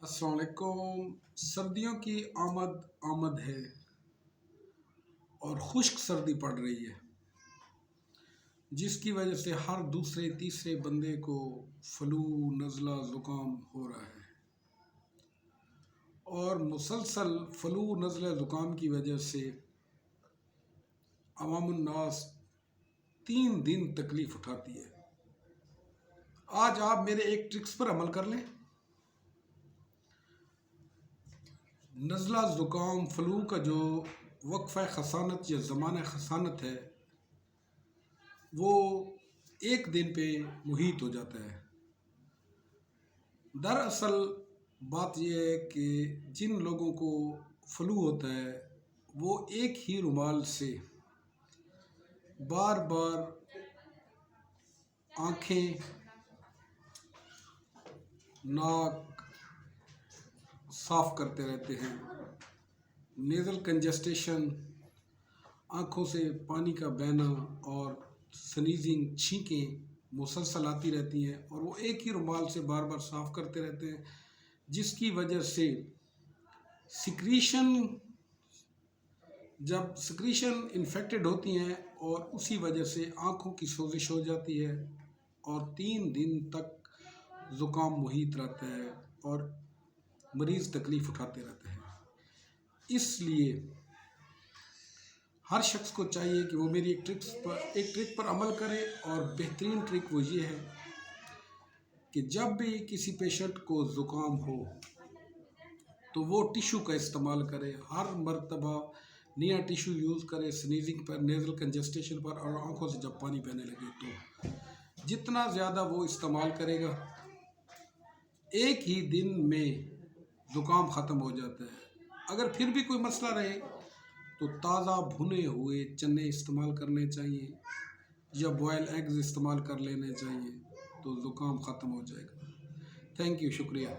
अस्सलाम वालेकुम। सर्दियों की आमद आमद है और खुश्क सर्दी पड़ रही है, जिसकी वजह से हर दूसरे तीसरे बंदे को फ्लू नज़ला ज़ुकाम हो रहा है। और मुसलसल फ्लू नज़ला ज़ुकाम की वजह से अवामुन्नास 3 दिन तकलीफ़ उठाती है। आज आप मेरे एक ट्रिक्स पर अमल कर लें। नज़ला ज़ुकाम फ्लू का जो वक्फ़ा खसानत या ज़माना खसानत है वो एक दिन पे मुहीत हो जाता है। दरअसल बात यह है कि जिन लोगों को फ्लू होता है वो एक ही रुमाल से बार बार आँखें, नाक साफ करते रहते हैं। नेज़ल कंजस्टेशन, आँखों से पानी का बहना और स्नीजिंग, छींकें मुसलसल आती रहती हैं और वो एक ही रुमाल से बार बार साफ करते रहते हैं, जिसकी वजह से जब सिक्रीशन इन्फेक्टेड होती हैं और उसी वजह से आँखों की सोजिश हो जाती है और 3 दिन तक ज़ुकाम मुहीत रहता है और मरीज़ तकलीफ़ उठाते रहते हैं। इसलिए हर शख्स को चाहिए कि वो मेरी एक ट्रिक पर अमल करे। और बेहतरीन ट्रिक वो ये है कि जब भी किसी पेशेंट को ज़ुकाम हो तो वो टिशू का इस्तेमाल करे। हर मर्तबा नया टिशू यूज़ करे स्नीजिंग पर, नेज़ल कंजस्टेशन पर और आँखों से जब पानी बहने लगे तो जितना ज़्यादा वो इस्तेमाल करेगा एक ही दिन में ज़ुकाम ख़त्म हो जाता है। अगर फिर भी कोई मसला रहे तो ताज़ा भुने हुए चने इस्तेमाल करने चाहिए या बॉयल एग्स इस्तेमाल कर लेने चाहिए, तो ज़ुकाम ख़त्म हो जाएगा। थैंक यू, शुक्रिया।